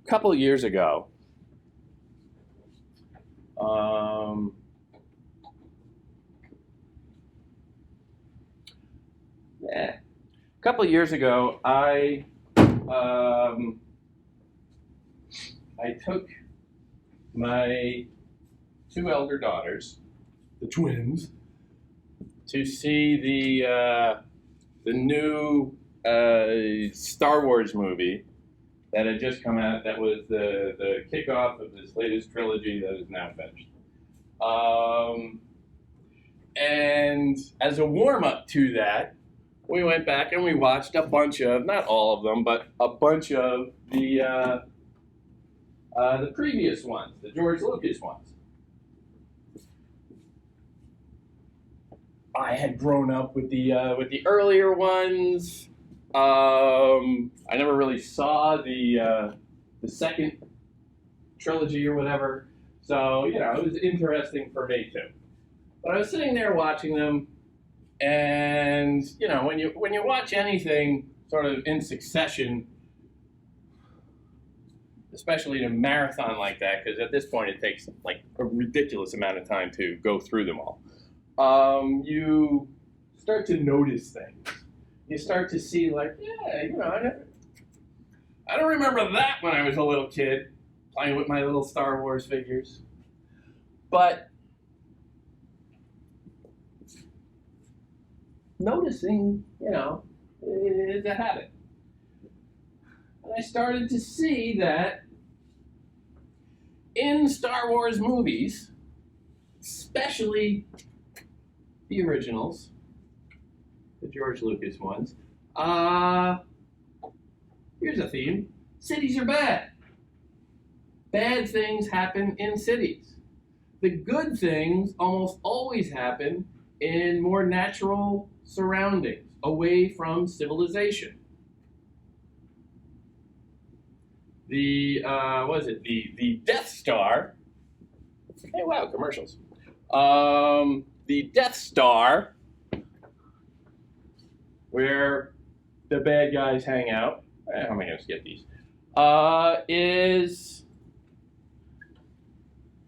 couple of years ago, um, a couple of years ago, I took my two elder daughters, the twins, to see the new Star Wars movie that had just come out. That was the kickoff of this latest trilogy that is now finished. And as a warm-up to that, we went back and we watched a bunch of, not all of them, but a bunch of the previous ones, the George Lucas ones. I had grown up with the earlier ones. I never really saw the second trilogy or whatever, so it was interesting for me too. But I was sitting there watching them, and when you watch anything sort of in succession, especially in a marathon like that, because at this point it takes like a ridiculous amount of time to go through them all. You start to notice things. You start to see, like, I don't remember that when I was a little kid, playing with my little Star Wars figures. But noticing, is a habit. And I started to see that in Star Wars movies, especially the originals, the George Lucas ones, here's a theme: cities are bad. Bad things happen in cities. The good things almost always happen in more natural surroundings, away from civilization. The Death Star. Hey, wow, commercials. The Death Star, where the bad guys hang out. How am I going to skip these? Is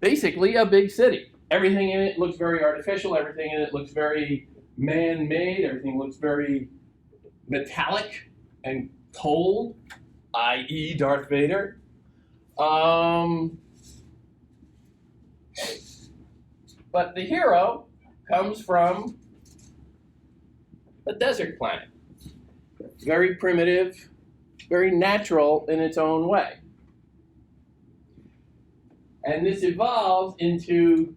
basically a big city. Everything in it looks very artificial. Everything in it looks very man-made. Everything looks very metallic and cold, i.e. Darth Vader. But the hero comes from a desert planet. Very primitive, very natural in its own way. And this evolves into,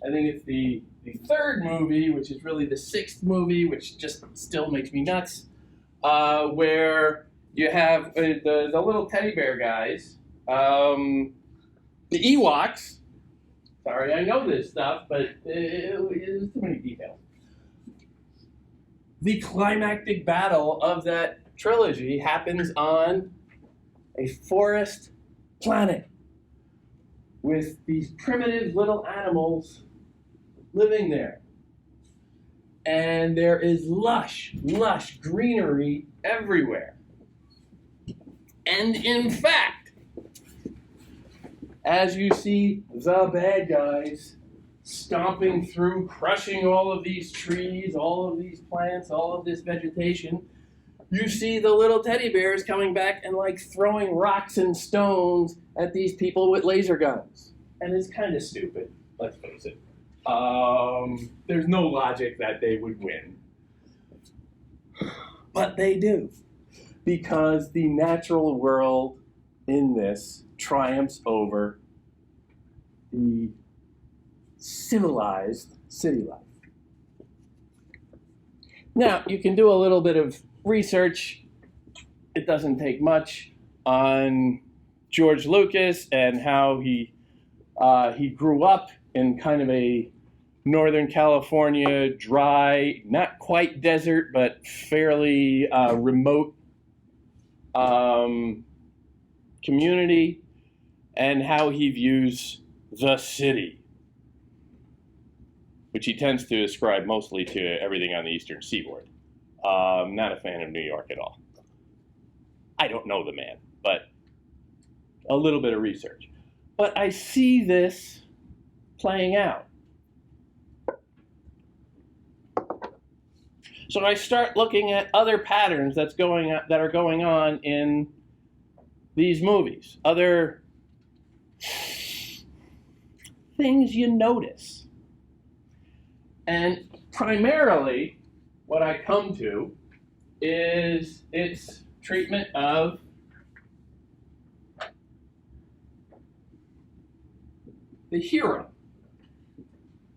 I think it's the third movie, which is really the sixth movie, which just still makes me nuts, where you have the little teddy bear guys, the Ewoks. Sorry, I know this stuff, but there's too many details. The climactic battle of that trilogy happens on a forest planet with these primitive little animals living there. And there is lush greenery everywhere. And in fact, as you see the bad guys stomping through, crushing all of these trees, all of these plants, all of this vegetation, you see the little teddy bears coming back and like throwing rocks and stones at these people with laser guns. And it's kind of stupid, let's face it. There's no logic that they would win. But they do. Because the natural world in this triumphs over the civilized city life. Now, you can do a little bit of research. It doesn't take much on George Lucas and how he grew up in kind of a Northern California, dry, not quite desert, but fairly remote community, and how he views the city, which he tends to ascribe mostly to everything on the Eastern Seaboard. Not a fan of New York at all. I don't know the man, but a little bit of research. But I see this playing out. So I start looking at other patterns that are going on in these movies, other things you notice. And primarily, what I come to is its treatment of the hero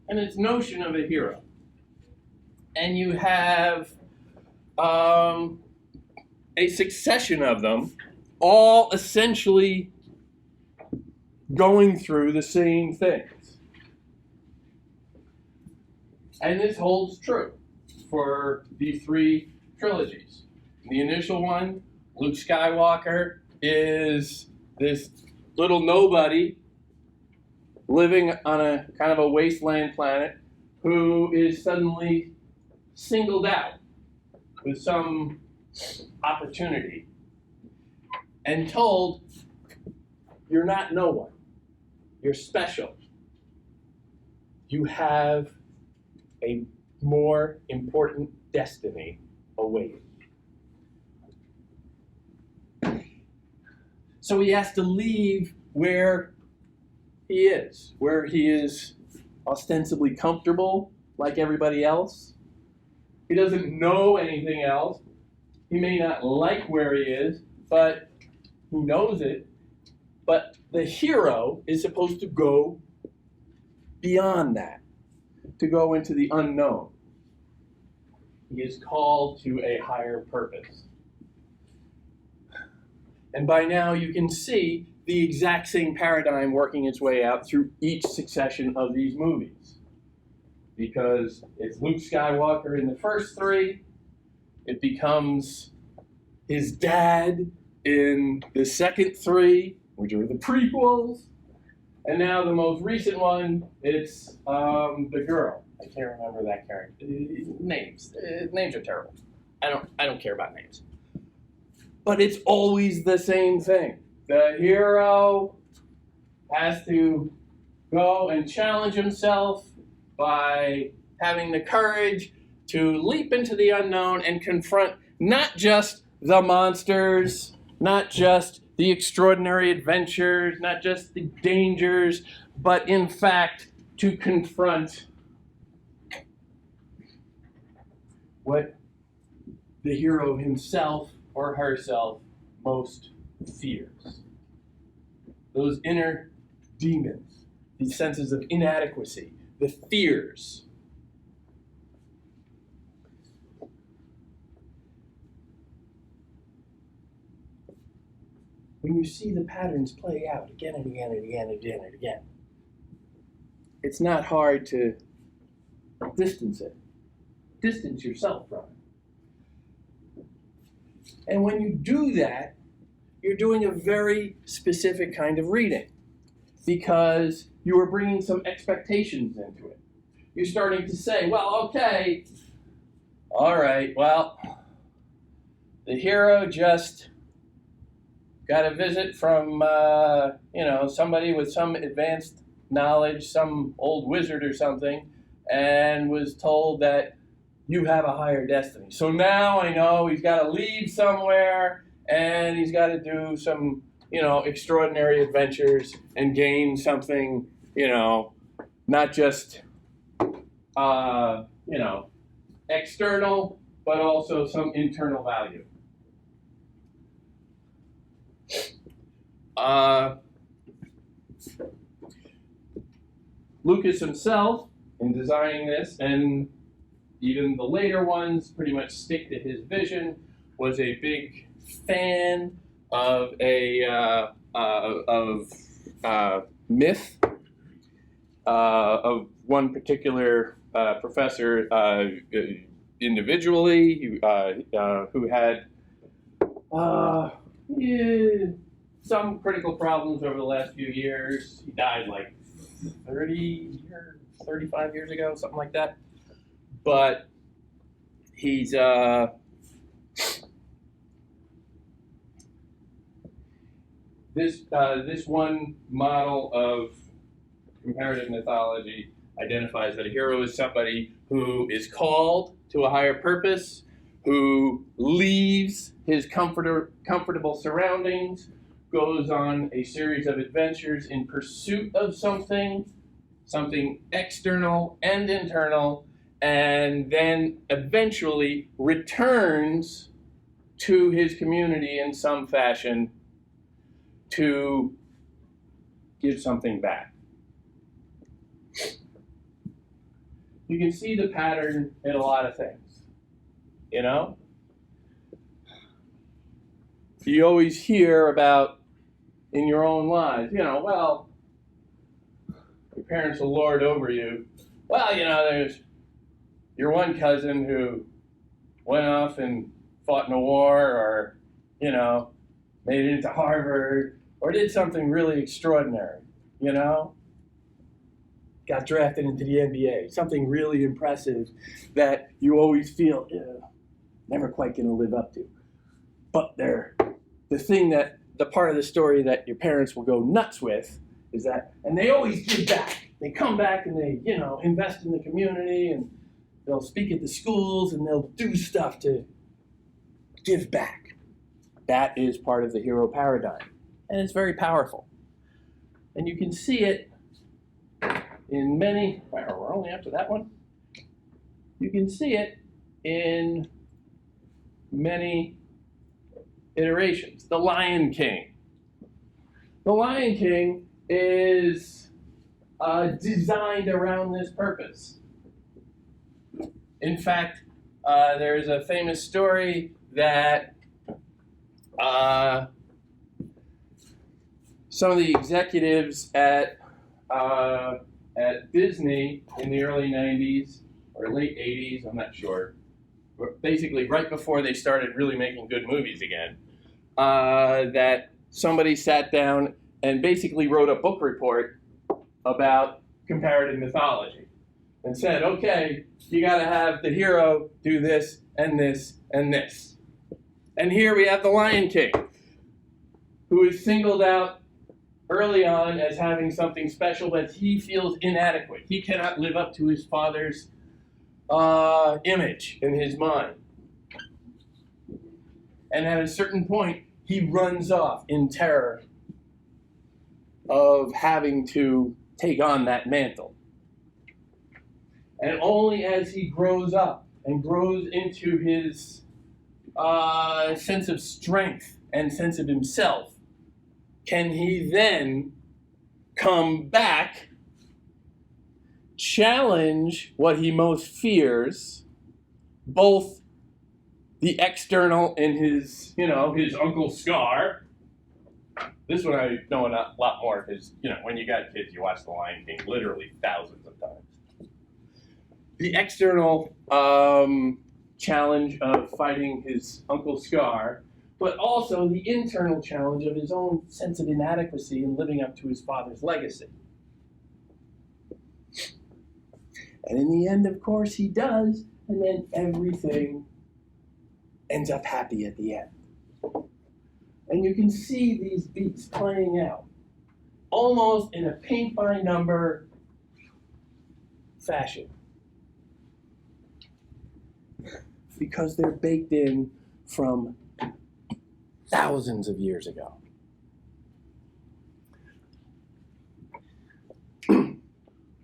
and its notion of a hero. And you have a succession of them, all essentially going through the same things. And this holds true for the three trilogies. The initial one, Luke Skywalker, is this little nobody living on a kind of a wasteland planet who is suddenly singled out with some opportunity and told, you're not no one, you're special. You have a more important destiny awaiting. So he has to leave where he is ostensibly comfortable like everybody else. He doesn't know anything else. He may not like where he is, but he knows it. But the hero is supposed to go beyond that, to go into the unknown. He is called to a higher purpose. And by now you can see the exact same paradigm working its way out through each succession of these movies. Because it's Luke Skywalker in the first three, it becomes his dad in the second three, which are the prequels, and now the most recent one, it's the girl. I can't remember that character. Names are terrible. I don't care about names. But it's always the same thing. The hero has to go and challenge himself by having the courage to leap into the unknown and confront not just the monsters, not just the extraordinary adventures, not just the dangers, but in fact to confront what the hero himself or herself most fears. Those inner demons, these senses of inadequacy, the fears. When you see the patterns play out again and again and again and again and again, it's not hard to distance yourself from it. And when you do that, you're doing a very specific kind of reading because you are bringing some expectations into it. You're starting to say, well, okay, all right, well, the hero just got a visit from, somebody with some advanced knowledge, some old wizard or something, and was told that you have a higher destiny. So now I know he's got to leave somewhere and he's got to do some, extraordinary adventures and gain something, not just, external, but also some internal value. Lucas himself, in designing this, and even the later ones pretty much stick to his vision, was a big fan of myth of one particular professor individually who had some critical problems over the last few years. He died like 35 years ago, something like that. But he's this one model of comparative mythology identifies that a hero is somebody who is called to a higher purpose, who leaves his comfortable surroundings, goes on a series of adventures in pursuit of something external and internal, and then eventually returns to his community in some fashion to give something back. You can see the pattern in a lot of things, you know? You always hear about in your own lives, well, your parents will lord over you. Well, there's your one cousin who went off and fought in a war, or, made it into Harvard, or did something really extraordinary, got drafted into the NBA, something really impressive that you always feel, never quite going to live up to. But the part of the story that your parents will go nuts with is that, and they always give back. They come back and they, invest in the community, and they'll speak at the schools, and they'll do stuff to give back. That is part of the hero paradigm, and it's very powerful. And you can see it in many, we're only up to that one. You can see it in many iterations. The Lion King. The Lion King is designed around this purpose. In fact, there's a famous story that some of the executives at Disney in the early 90s or late 80s, I'm not sure, basically right before they started really making good movies again, that somebody sat down and basically wrote a book report about comparative mythology and said, okay, you got to have the hero do this and this and this. And here we have the Lion King, who is singled out early on as having something special, but he feels inadequate. He cannot live up to his father's image in his mind. And at a certain point, he runs off in terror of having to take on that mantle. And only as he grows up and grows into his sense of strength and sense of himself can he then come back, challenge what he most fears, both the external in his, his Uncle Scar. This one I know a lot more because, when you got kids, you watch The Lion King literally thousands of times. The external challenge of fighting his Uncle Scar, but also the internal challenge of his own sense of inadequacy in living up to his father's legacy. And in the end, of course, he does, and then everything ends up happy at the end. And you can see these beats playing out, almost in a paint-by-number fashion, because they're baked in from thousands of years ago.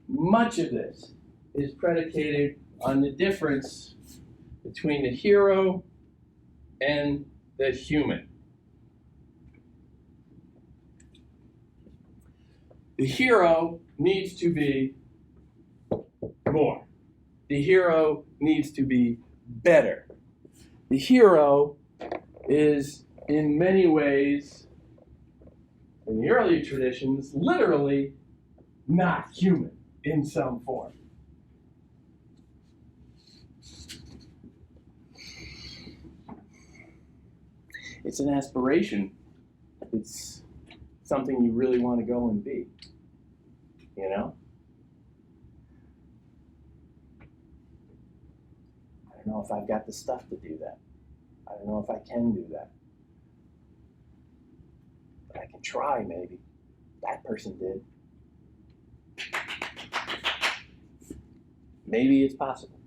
Much of this is predicated on the difference between the hero and the human. The hero needs to be more. The hero needs to be better. The hero is, in many ways, in the early traditions, literally not human in some form. It's an aspiration. It's something you really want to go and be, I don't know if I've got the stuff to do that. I don't know if I can do that. But I I can try, maybe. That person did. Maybe it's possible.